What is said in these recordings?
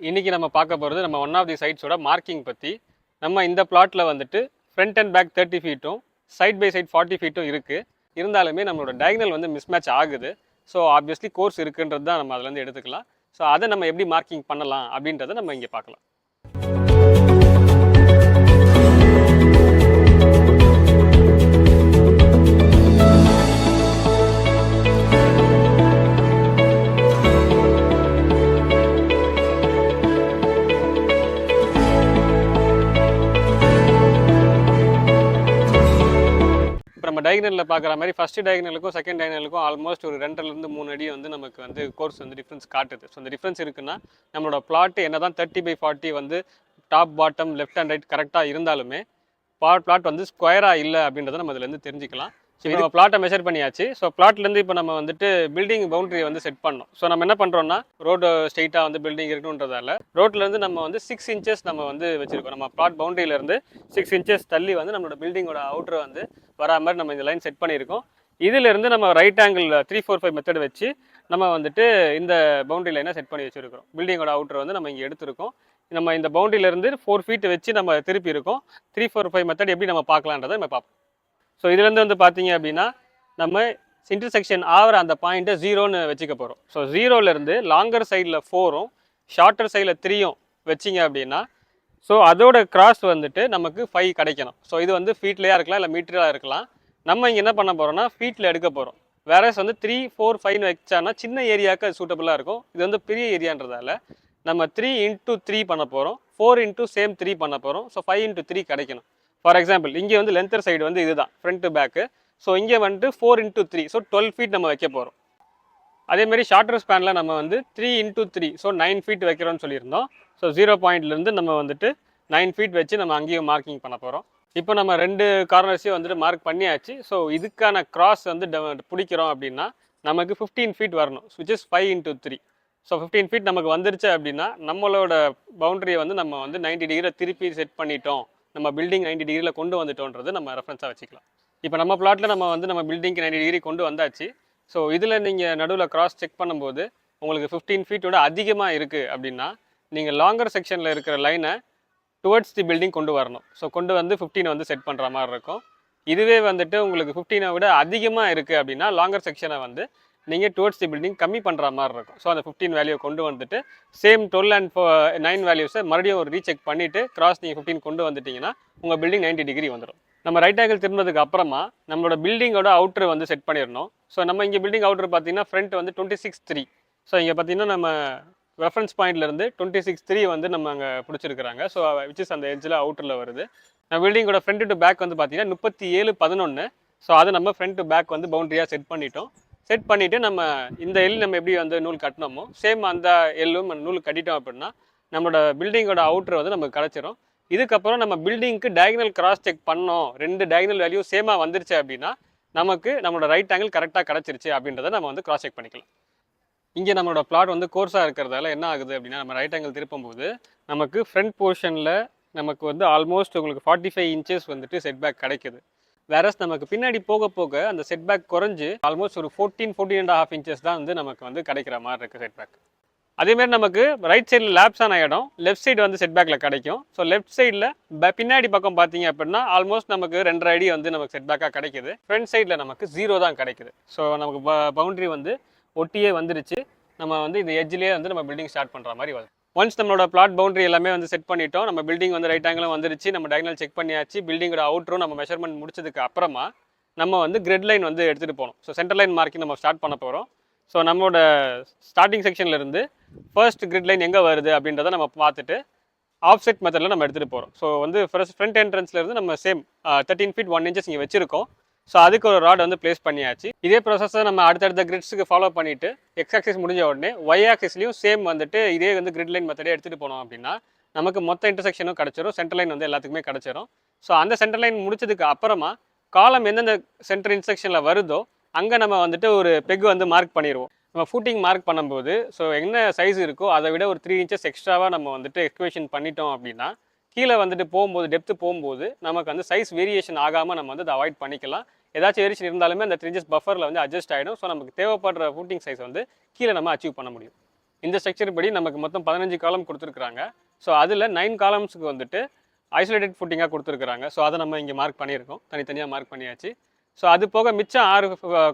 இன்னைக்கு நம்ம பார்க்க போகிறது நம்ம ஒன் ஆஃப் தி சைட்ஸோட மார்க்கிங் பற்றி. நம்ம இந்த பிளாட்டில் வந்துட்டு ஃப்ரண்ட் அண்ட் பேக் 30 ஃபீட்டும் சைட் பை சைட் 40 ஃபீட்டும் இருக்குது. இருந்தாலுமே நம்மளோட டயகனல் வந்து மிஸ்மேட்ச் ஆகுது. ஸோ ஆப்வியஸ்லி கோர்ஸ் இருக்குன்றது தான் நம்ம அதுலேருந்து எடுத்துக்கலாம். ஸோ அதை நம்ம எப்படி மார்க்கிங் பண்ணலாம் அப்படின்றத நம்ம இங்கே பார்க்கலாம். நம்ம டயகனலில் பார்க்குற மாதிரி ஃபஸ்ட்டு டயகனலுக்கும் செகண்ட் டயகனலுக்கும் ஆல்மோஸ்ட் ஒரு 2லேருந்து 3 அடி வந்து நமக்கு வந்து கோர்ஸ் வந்து டிஃப்ரென்ஸ் காட்டுது. ஸோ அந்த டிஃப்ரென்ஸ் இருக்குன்னா நம்மளோட பிளாட் என்ன தான் 30/40 வந்து top bottom left and right கரெக்டாக இருந்தாலுமே பிளாட் வந்து ஸ்கொயராக இல்லை அப்படின்றத நம்ம இதுலேருந்து தெரிஞ்சுக்கலாம். ஸோ நம்ம பிளாட்டை மெஷர் பண்ணியாச்சு. ஸோ பிளாட்லேருந்து இப்போ நம்ம வந்துட்டு பில்டிங் பவுண்டரியை வந்து செட் பண்ணோம். ஸோ நம்ம என்ன பண்ணுறோம்னா ரோடு ஸ்ட்ரெயிட்டாக வந்து பில்டிங் இருக்கணுன்றதால ரோட்லேருந்து நம்ம வந்து 6 இன்ச்சஸ் நம்ம வந்து வச்சுருக்கோம். நம்ம பிளாட் பவுண்டரியிலேருந்து 6 இன்ச்சஸ் தள்ளி வந்து நம்மளோட பில்டிங்கோட அவுட்ரு வந்து வரா மாதிரி நம்ம இந்த லைன் செட் பண்ணியிருக்கோம். இதிலிருந்து நம்ம ரைட் ஆங்கிள் 3-4-5 மெத்தட் வச்சு நம்ம வந்துட்டு இந்த பவுண்டரி லைனை செட் பண்ணி வச்சுருக்கோம். பில்டிங்கோட அவுட்ரு வந்து நம்ம இங்கே எடுத்திருக்கோம். நம்ம இந்த பவுண்டரியிலேருந்து 4 ஃபீட் வச்சு நம்ம திருப்பி இருக்கோம். 3-4-5 மெத்தட் எப்படி நம்ம பார்க்கலான்றதை நம்ம பார்ப்போம். ஸோ இதுலேருந்து வந்து பார்த்தீங்க அப்படின்னா நம்ம இன்டர்செக்ஷன் ஆகிற அந்த பாயிண்ட்டை 0ன்னு வச்சுக்க போகிறோம். ஸோ 0லேருந்து லாங்கர் சைடில் 4ம் ஷார்ட்டர் சைடில் 3ம் வச்சிங்க அப்படின்னா ஸோ அதோட கிராஸ் வந்துட்டு நமக்கு 5 கிடைக்கணும். ஸோ இது வந்து ஃபீட்லேயா இருக்கலாம் இல்லை மீட்டராக இருக்கலாம். நம்ம இங்கே என்ன பண்ண போகிறோம்னா ஃபீட்டில் எடுக்க போகிறோம். வேறஸ் வந்து 3-4-5 வச்சானா சின்ன ஏரியாவுக்கு அது சூட்டபுளாக இருக்கும். இது வந்து பெரிய ஏரியான்றதால நம்ம 3x3 பண்ண போகிறோம், 4x3 பண்ண போகிறோம். ஸோ 5x3 கிடைக்கணும். ஃபார் எக்ஸாம்பிள் இங்கே வந்து லென்த்தர் சைடு வந்து இதுதான் ஃப்ரண்ட் டு பேக்கு. ஸோ இங்கே வந்துட்டு 4x3 ஸோ 12 ஃபீட் நம்ம வைக்க போகிறோம். அதேமாதிரி ஷார்ட்டர் ஸ்பேனில் நம்ம வந்து 3x3 ஸோ 9 ஃபீட் வைக்கிறோம்னு சொல்லியிருந்தோம். ஸோ 0 பாயிண்ட்லேருந்து நம்ம வந்துட்டு 9 ஃபீட் வச்சு நம்ம அங்கேயும் மார்க்கிங் பண்ண போகிறோம். இப்போ நம்ம 2 கார்னர்ஸையும் வந்துட்டு மார்க் பண்ணியாச்சு. ஸோ இதுக்கான கிராஸ் வந்து பிடிக்கிறோம் அப்படின்னா நமக்கு 15 ஃபீட் வரணும், which is 5x3. So 15 feet நமக்கு வந்துருச்சு அப்படின்னா நம்மளோட பவுண்டரியை வந்து நம்ம வந்து 90 டிகிரி திருப்பி செட் பண்ணிட்டோம், நம்ம பில்டிங் 90 டிகிரியில் கொண்டு வந்துட்டோன்றது நம்ம ரெஃபரன்ஸாக வச்சுக்கலாம். இப்போ நம்ம பிளாட்டில் நம்ம வந்து நம்ம பில்டிங்க்கு 90 டிகிரி கொண்டு வந்தாச்சு. ஸோ இதில் நீங்கள் நடுவில் கிராஸ் செக் பண்ணும்போது உங்களுக்கு 15 ஃபீட்டோட அதிகமாக இருக்குது அப்படின்னா நீங்கள் லாங்கர் செக்ஷனில் இருக்கிற லைனை டுவர்ட்ஸ் தி பில்டிங் கொண்டு வரணும். ஸோ கொண்டு வந்து 15 வந்து செட் பண்ணுற மாதிரி இருக்கும். இதுவே வந்துட்டு உங்களுக்கு 15 விட அதிகமாக இருக்குது அப்படின்னா லாங்கர் செக்ஷனை வந்து நீங்கள் டுவர்ட்ஸ் தி பில்டிங் கம்மி பண்ணுற மாதிரி இருக்கும். ஸோ அந்த 15 வேல்யூ கொண்டு வந்துட்டு சேம் 12 and 9 வேல்யூஸை மறுபடியும் ஒரு ரீசெக் பண்ணிவிட்டு கிராஸ் நீங்கள் 15 கொண்டு வந்துட்டிங்கன்னா உங்கள் பில்டிங் 90 டிகிரி வந்துடும். நம்ம ரைட் ஆங்கிள் திரும்பினதுக்கு அப்புறமா நம்மளோட பில்டிங்கோட அவுட்ரு வந்து செட் பண்ணிடணும். ஸோ நம்ம இங்கே பில்டிங் அவுட்ரு பார்த்தீங்கன்னா ஃப்ரண்ட் வந்து 26.3. ஸோ இங்கே பார்த்தீங்கன்னா நம்ம ரெஃபரன்ஸ் பாயிண்ட்லேருந்து 26.3 வந்து நம்ம அங்கே பிடிச்சிருக்கிறாங்க. ஸோ விச் இஸ் அந்த எட்ஜில் அவுட்டரில் வருது. நம்ம பில்டிங்கோட ஃப்ரண்ட் டு பேக் வந்து பார்த்தீங்கன்னா 37-11. ஸோ அதை நம்ம ஃப்ரண்ட் டு பேக் வந்து பவுண்டரியாக செட் பண்ணிட்டோம். செட் பண்ணிவிட்டு நம்ம இந்த எல் நம்ம எப்படி வந்து நூல் கட்டினோமோ சேம் அந்த எல்லும் நூல் கட்டிட்டோம் அப்படின்னா நம்மளோட பில்டிங்கோட அவுட்ரு வந்து நமக்கு கிடச்சிரும். இதுக்கப்புறம் நம்ம பில்டிங்க்கு டயகனல் கிராஸ் செக் பண்ணோம், 2 டயகனல் வேல்யூ சேமாக வந்துருச்சு அப்படின்னா நமக்கு நம்மளோட ரைட் ஆங்கிள் கரெக்டாக கிடச்சிருச்சு அப்படின்றத நம்ம வந்து கிராஸ் செக் பண்ணிக்கலாம். இங்கே நம்மளோட பிளாட் வந்து கோர்ஸாக இருக்கிறதால என்ன ஆகுது அப்படின்னா நம்ம ரைட் ஆங்கிள் திருப்பும்போது நமக்கு ஃப்ரண்ட் போர்ஷனில் நமக்கு வந்து ஆல்மோஸ்ட் உங்களுக்கு 45 இன்ச்சஸ் வந்துட்டு செட்பேக் கிடைக்குது. வேறஸ் நமக்கு பின்னாடி போக போக அந்த செட்பேக் குறைஞ்சு ஆல்மோஸ்ட் ஒரு 14.5 இன்ச்சஸ் தான் வந்து நமக்கு வந்து கிடைக்கிற மாதிரி இருக்குது செட்பேக். அதேமாதிரி நமக்கு ரைட் சைடில் லேப்ஸான இடம் லெஃப்ட் சைடு வந்து செட்பேக்கில் கிடைக்கும். ஸோ லெஃப்ட் சைடில் பின்னாடி பக்கம் பார்த்தீங்க அப்படின்னா ஆல்மோஸ்ட் நமக்கு 2.5 அடி வந்து நமக்கு செட்பேக்காக கிடைக்குது. ஃப்ரண்ட் சைடில் நமக்கு 0 தான் கிடைக்குது. ஸோ நமக்கு பவுண்டரி வந்து ஒட்டியே வந்துருச்சு. நம்ம வந்து இந்த எட்ஜ்லேயே வந்து நம்ம பில்டிங் ஸ்டார்ட் பண்ணுற மாதிரி வருது. ஒன்ஸ் நம்மளோட பிளாட் பவுண்டரி எல்லாமே வந்து செட் பண்ணிட்டோம், நம்ம பில்டிங் வந்து ரைட் ஆங்கிளும் வந்துருச்சு, நம்ம டயகனல் செக் பண்ணியாச்சு, பில்டிங்கோட அவுட்ரும் நம்ம மெஷர்மெண்ட் முடிச்சதுக்கு அப்புறமா நம்ம வந்து கிரிட் லைன் வந்து எடுத்துகிட்டு போகணும். ஸோ சென்டர் லைன் மார்க்கிங் நம்ம ஸ்டார்ட் பண்ண போகிறோம். ஸோ நம்மளோட ஸ்டார்டிங் செக்ஷன்லேருந்து ஃபர்ஸ்ட் கிரிட் லைன் எங்கே வருது அப்படின்றத நம்ம பார்த்துட்டு ஆஃப்செட் மெத்தடில் நம்ம எடுத்துகிட்டு போகிறோம். ஸோ வந்து ஃப்ரண்ட் என்ட்ரன்ஸ்லேருந்து நம்ம சேம் 13 ஃபீட் 1 இன்ச்சஸ் இங்கே வச்சுருக்கோம். ஸோ அதுக்கு ஒரு ராட் வந்து பிளேஸ் பண்ணியாச்சு. இதே ப்ராசஸை நம்ம அடுத்தடுத்த கிரிட்ஸுக்கு ஃபாலோ பண்ணிவிட்டு எக்ஸ் ஆக்சிஸ் முடிஞ்ச உடனே ஒய் ஆக்சிஸ்லையும் சேம் வந்துட்டு இதே வந்து கிரிட் லைன் மெத்தடே எடுத்துகிட்டு போனோம் அப்படின்னா நமக்கு மொத்த இன்டர்செக்ஷனும் கிடச்சிரும், சென்டர் லைன் வந்து எல்லாத்துக்குமே கிடச்சிரும். ஸோ அந்த சென்டர் லைன் முடிச்சதுக்கு அப்புறமா காலம் எந்தெந்த சென்டர் இன்டர்செக்ஷனில் வருதோ அங்கே நம்ம வந்துட்டு ஒரு பெக் வந்து மார்க் பண்ணிடுவோம். நம்ம ஃபூட்டிங் மார்க் பண்ணும்போது ஸோ என்ன சைஸ் இருக்கோ அதை விட ஒரு 3 இன்ச்சஸ் எக்ஸ்ட்ராவாக நம்ம வந்துட்டு எக்ஸ்குவேஷன் பண்ணிட்டோம் அப்படின்னா கீழே வந்துட்டு போகும்போது டெப்த்து போகும்போது நமக்கு வந்து சைஸ் வேரியேஷன் ஆகாமல் நம்ம வந்து அதை அவாய்ட் பண்ணிக்கலாம். ஏதாச்சும் வேரியேஷன் இருந்தாலுமே அந்த 3 இன்ச்சஸ் பஃபரில் வந்து அட்ஜஸ்ட் ஆகிடும். ஸோ நமக்கு தேவைப்படுற ஃபூட்டிங் சைஸ் வந்து கீழே நம்ம அச்சீவ் பண்ண முடியும். இந்த ஸ்ட்ரக்சர் படி நமக்கு மொத்தம் 15 காலம் கொடுத்துருக்காங்க. ஸோ அதில் 9 காலம்ஸுக்கு வந்துட்டு ஐசோலேட்டட் ஃபுட்டிங்காக கொடுத்துருக்காங்க. ஸோ அதை நம்ம இங்கே மார்க் பண்ணியிருக்கோம், தனித்தனியாக மார்க் பண்ணியாச்சு. ஸோ அது போக மிச்சம் 6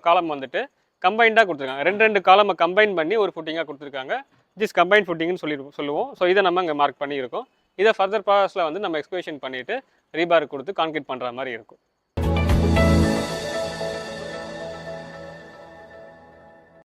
காலம் வந்துட்டு கம்பைண்டாக கொடுத்துருக்காங்க. 2 காலமை கம்பைன் பண்ணி ஒரு ஃபுட்டிங்காக கொடுத்துருக்காங்க. திஸ் கம்பைன் ஃபுட்டிங்னு சொல்லுவோம். ஸோ இதை நம்ம இங்கே மார்க் பண்ணியிருக்கோம். இதை ஃபர்தர் ப்ராசஸில் வந்து நம்ம எக்ஸ்கவேஷன் பண்ணிவிட்டு ரீபார் கொடுத்து கான்கிரீட் பண்ணுற மாதிரி இருக்கும்.